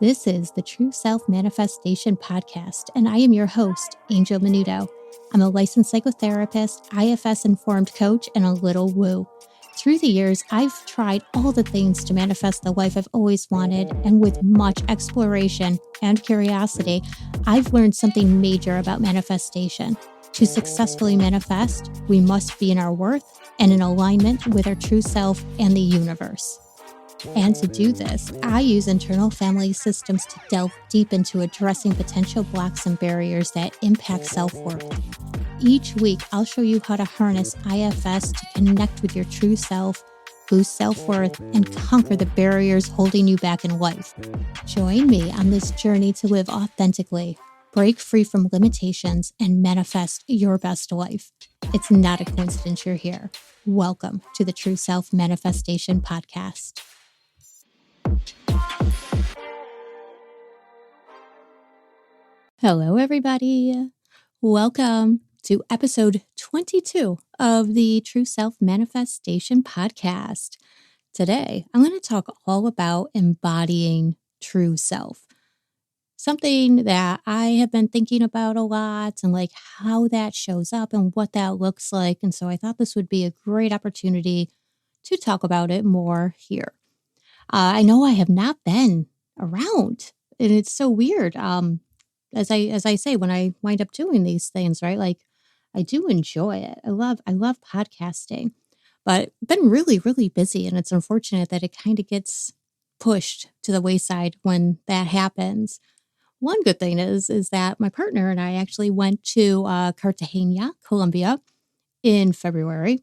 This is the True Self Manifestation Podcast, and I am your host, Angel Minuto. I'm a licensed psychotherapist, IFS-informed coach, and a little woo. Through the years, I've tried all the things to manifest the life I've always wanted, and with much exploration and curiosity, I've learned something major about manifestation. To successfully manifest, we must be in our worth and in alignment with our true self and the universe. And to do this, I use internal family systems to delve deep into addressing potential blocks and barriers that impact self-worth. Each week, I'll show you how to harness IFS to connect with your true self, boost self-worth, and conquer the barriers holding you back in life. Join me on this journey to live authentically, break free from limitations, and manifest your best life. It's not a coincidence you're here. Welcome to the True Self Manifestation Podcast. Hello, everybody. Welcome to episode 22 of the True Self Manifestation Podcast. Today, I'm going to talk all about embodying true self. Something that I have been thinking about a lot and like how that shows up and what that looks like. And so I thought this would be a great opportunity to talk about it more here. I know I have not been around, and it's so weird. As I say, when I wind up doing these things, right? Like I do enjoy it. I love podcasting, but I've been really, really busy, and it's unfortunate that it kind of gets pushed to the wayside when that happens. One good thing is that my partner and I actually went to Cartagena, Colombia in February.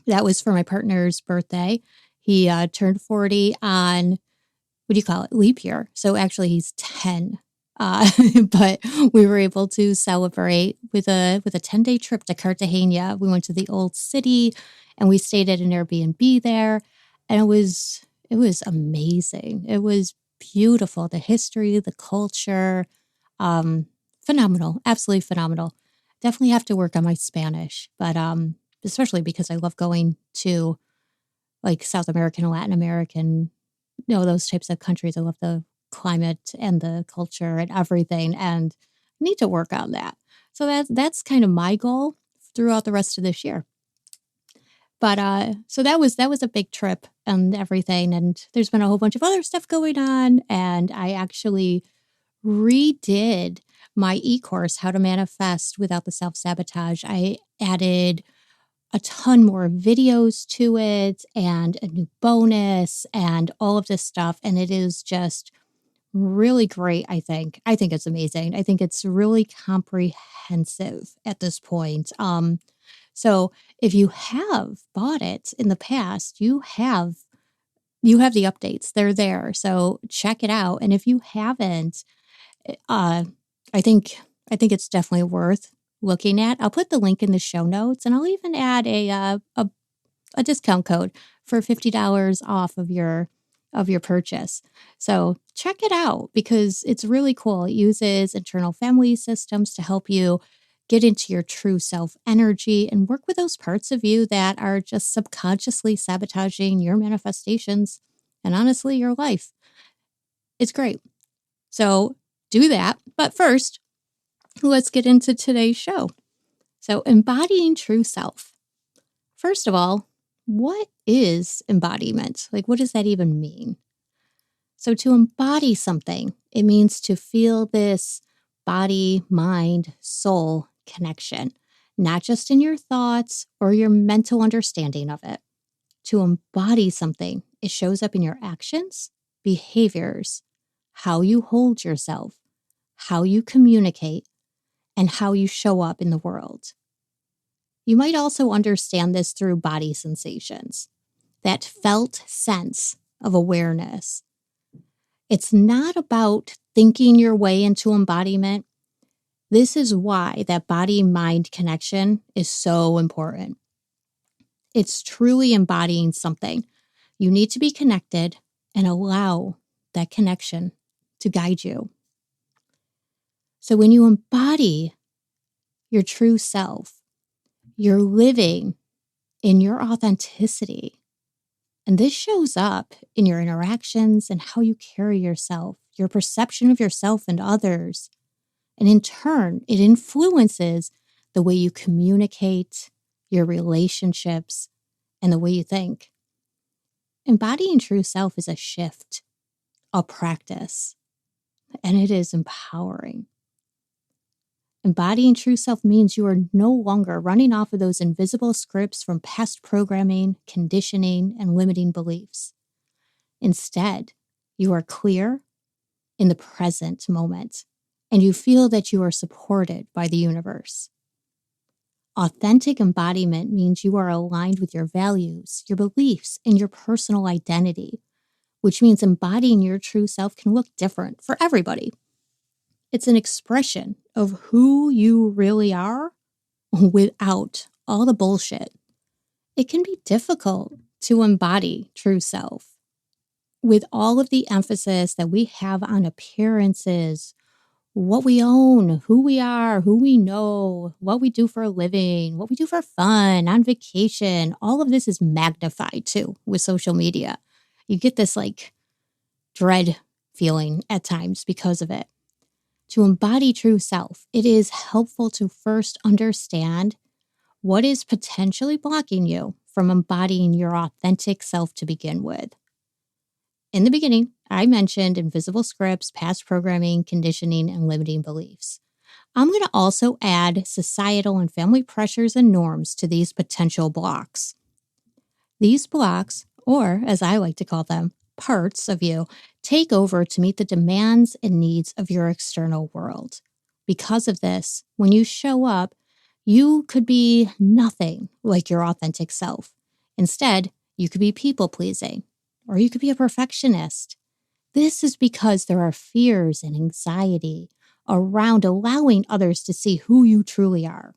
That was for my partner's birthday. He turned 40 on, what do you call it, leap year. So actually he's 10. But we were able to celebrate with a 10-day trip to Cartagena. We went to the old city and we stayed at an Airbnb there. And it was amazing. It was beautiful. The history, the culture, phenomenal, absolutely phenomenal. Definitely have to work on my Spanish, but especially because I love going to like South American and Latin American, those types of countries. I love the climate and the culture and everything, and I need to work on that. So that's kind of my goal throughout the rest of this year. But so that was a big trip and everything, and there's been a whole bunch of other stuff going on, and I actually redid my e-course, How to Manifest Without the Self-Sabotage. I added a ton more videos to it and a new bonus and all of this stuff. And it is just really great, I think. I think it's amazing. I think it's really comprehensive at this point. So if you have bought it in the past, you have the updates. They're there. So check it out. And if you haven't, I think it's definitely worth looking at. I'll put the link in the show notes, and I'll even add a discount code for $50 off of your purchase. So check it out because it's really cool. It uses internal family systems to help you get into your true self energy and work with those parts of you that are just subconsciously sabotaging your manifestations and honestly your life. It's great. So do that. But first, let's get into today's show. So embodying true self. First of all, what is embodiment? Like, what does that even mean? So to embody something, it means to feel this body, mind, soul connection, not just in your thoughts or your mental understanding of it. To embody something, it shows up in your actions, behaviors, how you hold yourself, how you communicate, and how you show up in the world. You might also understand this through body sensations, that felt sense of awareness. It's not about thinking your way into embodiment. This is why that body-mind connection is so important. It's truly embodying something. You need to be connected and allow that connection to guide you. So when you embody your true self, you're living in your authenticity. And this shows up in your interactions and how you carry yourself, your perception of yourself and others. And in turn, it influences the way you communicate, your relationships, and the way you think. Embodying true self is a shift, a practice, and it is empowering. Embodying true self means you are no longer running off of those invisible scripts from past programming, conditioning, and limiting beliefs. Instead, you are clear in the present moment, and you feel that you are supported by the universe. Authentic embodiment means you are aligned with your values, your beliefs, and your personal identity, which means embodying your true self can look different for everybody. It's an expression of who you really are without all the bullshit. It can be difficult to embody true self. With all of the emphasis that we have on appearances, what we own, who we are, who we know, what we do for a living, what we do for fun, on vacation, all of this is magnified too with social media. You get this dread feeling at times because of it. To embody true self, it is helpful to first understand what is potentially blocking you from embodying your authentic self to begin with. In the beginning, I mentioned invisible scripts, past programming, conditioning, and limiting beliefs. I'm going to also add societal and family pressures and norms to these potential blocks. These blocks, or as I like to call them, parts of you, take over to meet the demands and needs of your external world. Because of this, when you show up, you could be nothing like your authentic self. Instead, you could be people-pleasing, or you could be a perfectionist. This is because there are fears and anxiety around allowing others to see who you truly are.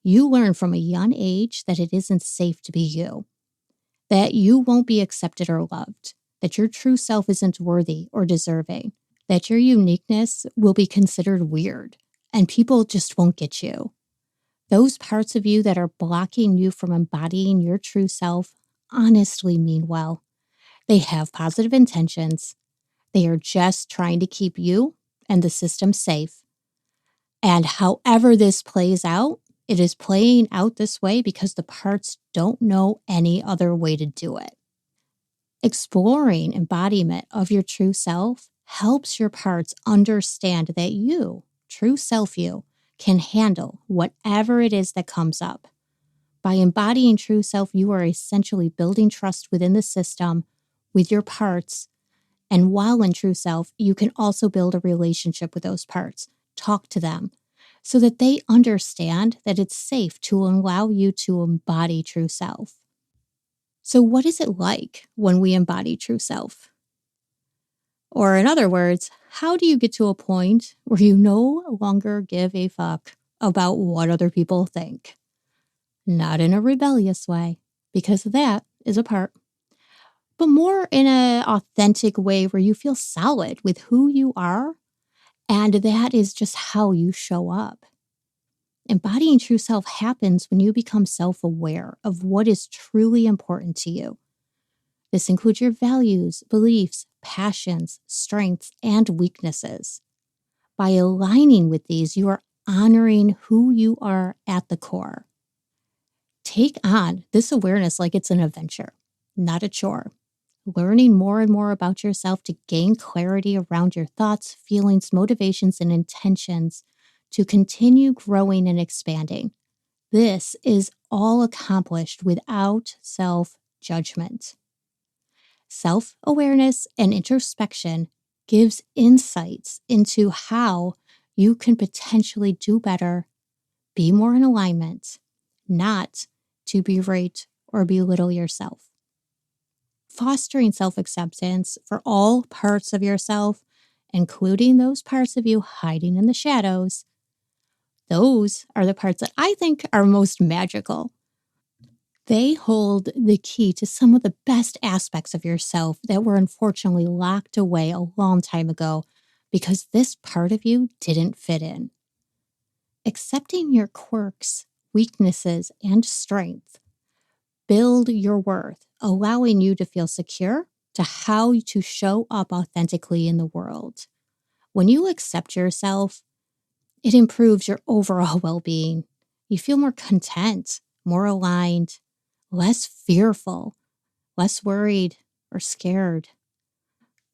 You learn from a young age that it isn't safe to be you, that you won't be accepted or loved, that your true self isn't worthy or deserving, that your uniqueness will be considered weird, and people just won't get you. Those parts of you that are blocking you from embodying your true self honestly mean well. They have positive intentions. They are just trying to keep you and the system safe. And however this plays out, it is playing out this way because the parts don't know any other way to do it. Exploring embodiment of your true self helps your parts understand that you, true self you, can handle whatever it is that comes up. By embodying true self, you are essentially building trust within the system with your parts. And while in true self, you can also build a relationship with those parts. Talk to them so that they understand that it's safe to allow you to embody true self. So what is it like when we embody true self? Or in other words, how do you get to a point where you no longer give a fuck about what other people think? Not in a rebellious way, because that is a part, but more in an authentic way where you feel solid with who you are, and that is just how you show up. Embodying true self happens when you become self-aware of what is truly important to you. This includes your values, beliefs, passions, strengths, and weaknesses. By aligning with these, you are honoring who you are at the core. Take on this awareness like it's an adventure, not a chore. Learning more and more about yourself to gain clarity around your thoughts, feelings, motivations, and intentions to continue growing and expanding. This is all accomplished without self-judgment. Self-awareness and introspection gives insights into how you can potentially do better, be more in alignment, not to berate or belittle yourself. Fostering self-acceptance for all parts of yourself, including those parts of you hiding in the shadows, those are the parts that I think are most magical. They hold the key to some of the best aspects of yourself that were unfortunately locked away a long time ago because this part of you didn't fit in. Accepting your quirks, weaknesses, and strength build your worth, allowing you to feel secure to how to show up authentically in the world. When you accept yourself, it improves your overall well-being. You feel more content, more aligned, less fearful, less worried or scared.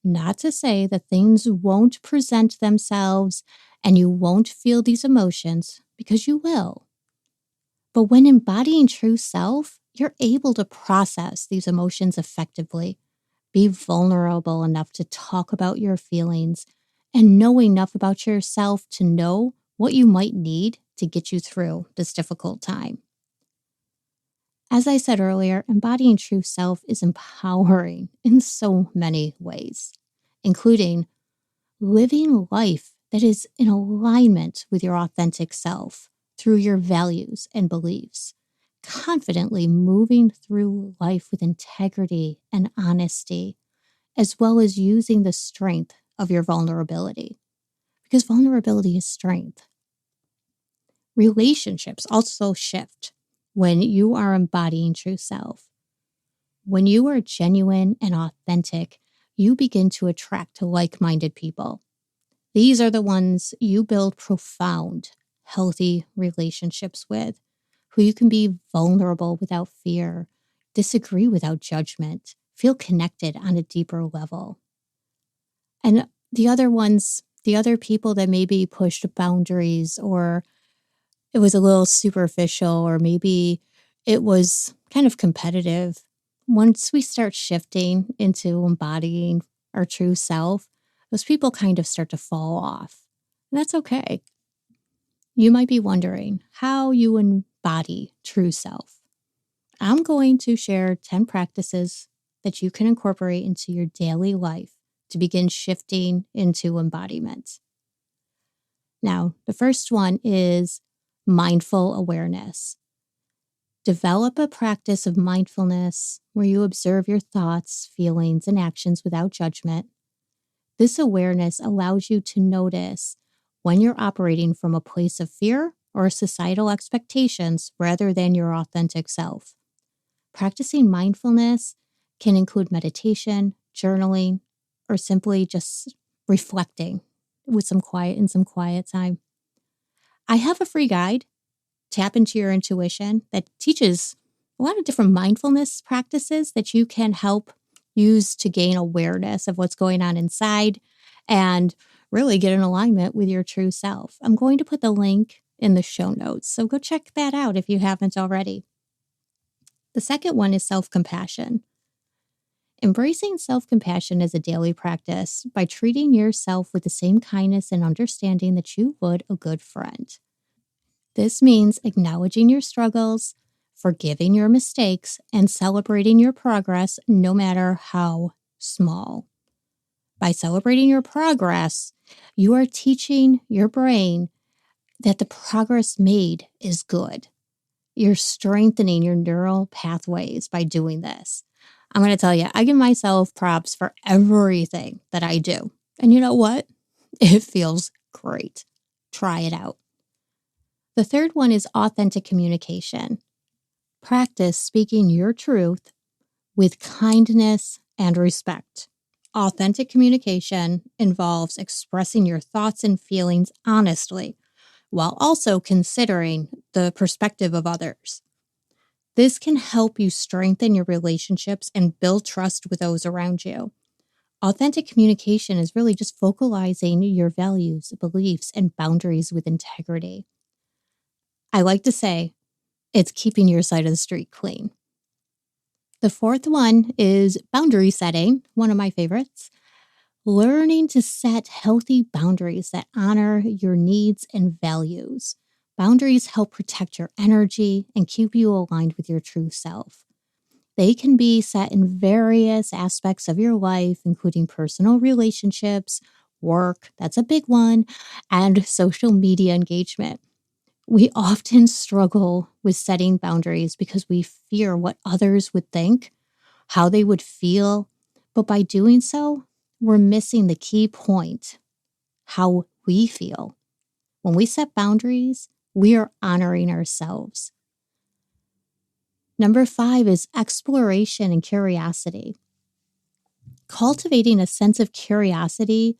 Not to say that things won't present themselves and you won't feel these emotions, because you will. But when embodying true self, you're able to process these emotions effectively, be vulnerable enough to talk about your feelings, and know enough about yourself to know what you might need to get you through this difficult time. As I said earlier, embodying true self is empowering in so many ways, including living life that is in alignment with your authentic self through your values and beliefs, confidently moving through life with integrity and honesty, as well as using the strength of your vulnerability, because vulnerability is strength. Relationships also shift when you are embodying true self. When you are genuine and authentic, you begin to attract like-minded people. These are the ones you build profound, healthy relationships with, who you can be vulnerable without fear, disagree without judgment, feel connected on a deeper level. And the other people that maybe pushed boundaries, or it was a little superficial, or maybe it was kind of competitive. Once we start shifting into embodying our true self, those people kind of start to fall off. And that's okay. You might be wondering how you embody true self. I'm going to share 10 practices that you can incorporate into your daily life to begin shifting into embodiment. Now, the first one is mindful awareness. Develop a practice of mindfulness where you observe your thoughts, feelings, and actions without judgment. This awareness allows you to notice when you're operating from a place of fear or societal expectations rather than your authentic self. Practicing mindfulness can include meditation, journaling, or simply just reflecting with some quiet time. I have a free guide, Tap into Your Intuition, that teaches a lot of different mindfulness practices that you can help use to gain awareness of what's going on inside and really get in alignment with your true self. I'm going to put the link in the show notes, so go check that out if you haven't already. The second one is self-compassion. Embracing self-compassion as a daily practice by treating yourself with the same kindness and understanding that you would a good friend. This means acknowledging your struggles, forgiving your mistakes, and celebrating your progress no matter how small. By celebrating your progress, you are teaching your brain that the progress made is good. You're strengthening your neural pathways by doing this. I'm going to tell you, I give myself props for everything that I do. And you know what? It feels great. Try it out. The third one is authentic communication. Practice speaking your truth with kindness and respect. Authentic communication involves expressing your thoughts and feelings honestly, while also considering the perspective of others. This can help you strengthen your relationships and build trust with those around you. Authentic communication is really just vocalizing your values, beliefs, and boundaries with integrity. I like to say it's keeping your side of the street clean. The fourth one is boundary setting, one of my favorites. Learning to set healthy boundaries that honor your needs and values. Boundaries help protect your energy and keep you aligned with your true self. They can be set in various aspects of your life, including personal relationships, work, that's a big one, and social media engagement. We often struggle with setting boundaries because we fear what others would think, how they would feel. But by doing so, we're missing the key point, how we feel. When we set boundaries, we are honoring ourselves. Number 5 is exploration and curiosity. Cultivating a sense of curiosity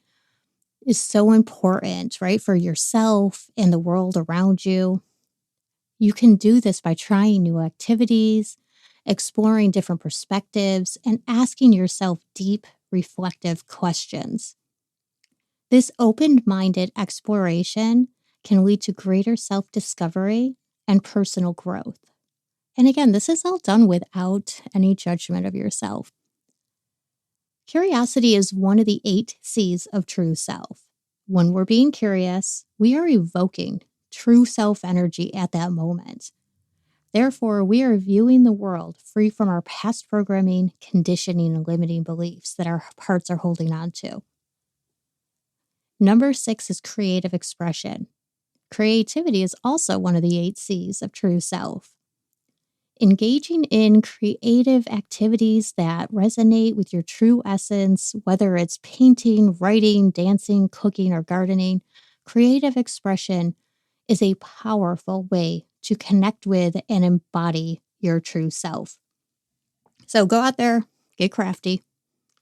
is so important, right, for yourself and the world around you. You can do this by trying new activities, exploring different perspectives, and asking yourself deep, reflective questions. This open minded exploration can lead to greater self discovery and personal growth. And again, this is all done without any judgment of yourself. Curiosity is one of the 8 C's of true self. When we're being curious, we are evoking true self energy at that moment. Therefore, we are viewing the world free from our past programming, conditioning, and limiting beliefs that our hearts are holding on to. Number 6 is creative expression. Creativity is also one of the 8 C's of true self. Engaging in creative activities that resonate with your true essence, whether it's painting, writing, dancing, cooking, or gardening, creative expression is a powerful way to connect with and embody your true self. So go out there, get crafty,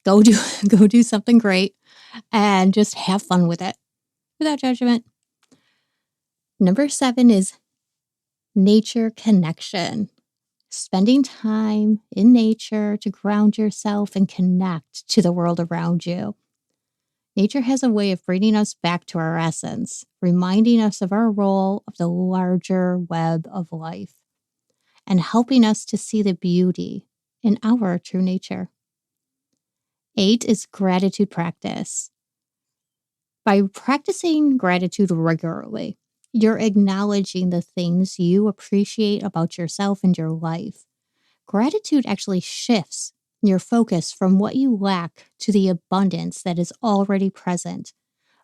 go do something great, and just have fun with it without judgment. Number 7 is nature connection. Spending time in nature to ground yourself and connect to the world around you. Nature has a way of bringing us back to our essence, reminding us of our role of the larger web of life, and helping us to see the beauty in our true nature. 8 is gratitude practice. By practicing gratitude regularly, you're acknowledging the things you appreciate about yourself and your life. Gratitude actually shifts your focus from what you lack to the abundance that is already present,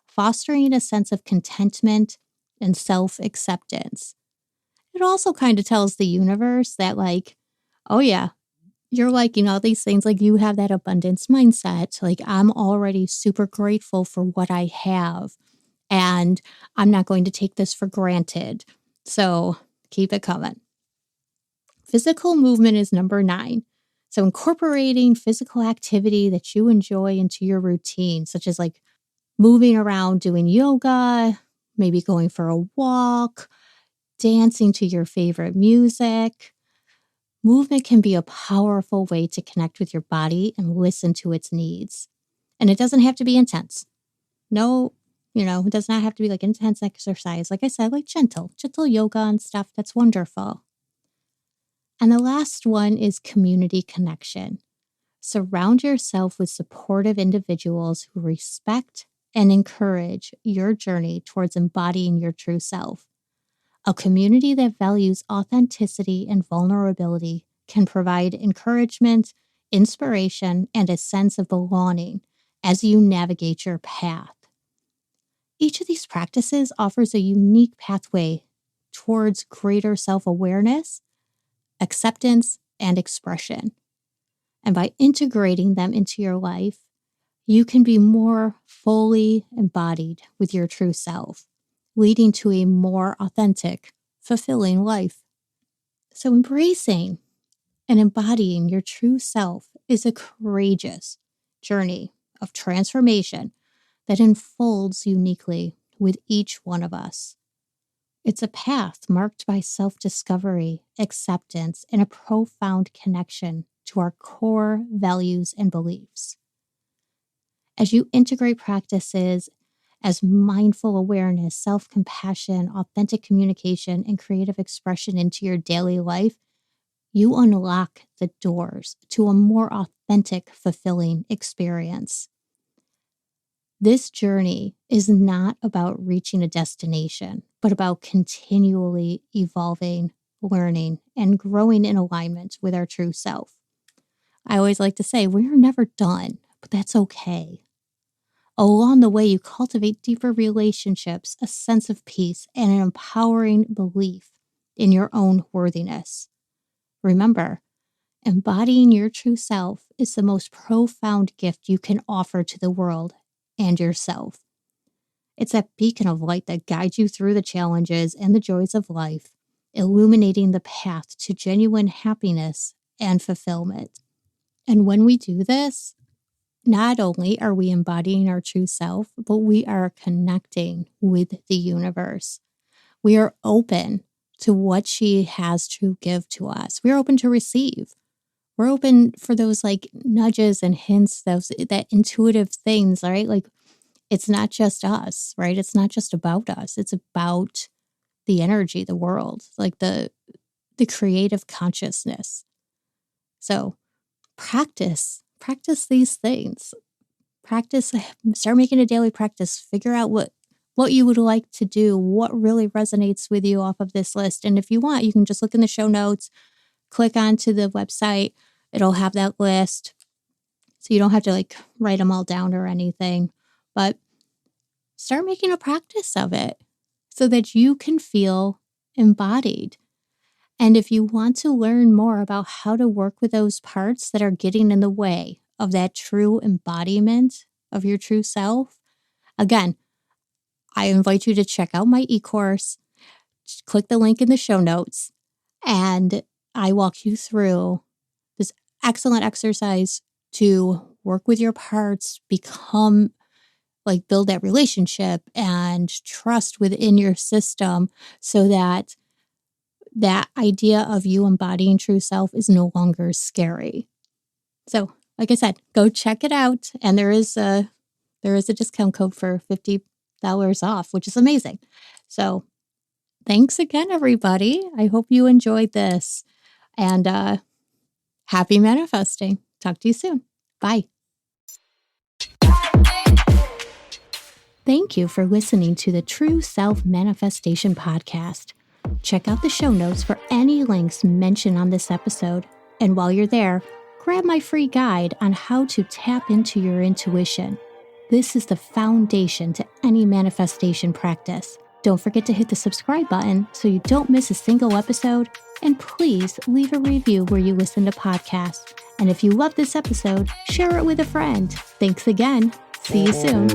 fostering a sense of contentment and self-acceptance. It also kind of tells the universe that, like, oh yeah, you're liking all these things, like you have that abundance mindset. Like, I'm already super grateful for what I have, and I'm not going to take this for granted. So keep it coming. Physical movement is number 9. So incorporating physical activity that you enjoy into your routine, such as like moving around, doing yoga, maybe going for a walk, dancing to your favorite music. Movement can be a powerful way to connect with your body and listen to its needs. And it doesn't have to be intense. No, it does not have to be like intense exercise. Like I said, like gentle yoga and stuff. That's wonderful. And the last one is community connection. Surround yourself with supportive individuals who respect and encourage your journey towards embodying your true self. A community that values authenticity and vulnerability can provide encouragement, inspiration, and a sense of belonging as you navigate your path. Each of these practices offers a unique pathway towards greater self-awareness, acceptance, and expression. And by integrating them into your life, you can be more fully embodied with your true self, leading to a more authentic, fulfilling life. So embracing and embodying your true self is a courageous journey of transformation that unfolds uniquely with each one of us. It's a path marked by self-discovery, acceptance, and a profound connection to our core values and beliefs. As you integrate practices as mindful awareness, self-compassion, authentic communication, and creative expression into your daily life, you unlock the doors to a more authentic, fulfilling experience. This journey is not about reaching a destination, but about continually evolving, learning, and growing in alignment with our true self. I always like to say, we're never done, but that's okay. Along the way, you cultivate deeper relationships, a sense of peace, and an empowering belief in your own worthiness. Remember, embodying your true self is the most profound gift you can offer to the world and yourself. It's that beacon of light that guides you through the challenges and the joys of life, illuminating the path to genuine happiness and fulfillment. And when we do this, not only are we embodying our true self, but we are connecting with the universe. We are open to what she has to give to us. We're open to receive. We're open for those like nudges and hints, that intuitive things, right? Like it's not just us, right? It's not just about us. It's about the energy, the world, like the creative consciousness. So practice these things. Start making a daily practice. Figure out what you would like to do, what really resonates with you off of this list. And if you want, you can just look in the show notes, click onto the website. It'll have that list. So you don't have to like write them all down or anything, but start making a practice of it so that you can feel embodied. And if you want to learn more about how to work with those parts that are getting in the way of that true embodiment of your true self, again, I invite you to check out my e-course. Just click the link in the show notes, and I walk you through this excellent exercise to work with your parts, build that relationship and trust within your system so that that idea of you embodying true self is no longer scary. So, like I said, go check it out. And there is a discount code for $50 off, which is amazing. So thanks again, everybody. I hope you enjoyed this, and happy manifesting. Talk to you soon. Bye. Thank you for listening to the True Self Manifestation Podcast. Check out the show notes for any links mentioned on this episode. And while you're there, grab my free guide on how to tap into your intuition. This is the foundation to any manifestation practice. Don't forget to hit the subscribe button so you don't miss a single episode. And please leave a review where you listen to podcasts. And if you love this episode, share it with a friend. Thanks again. See you soon.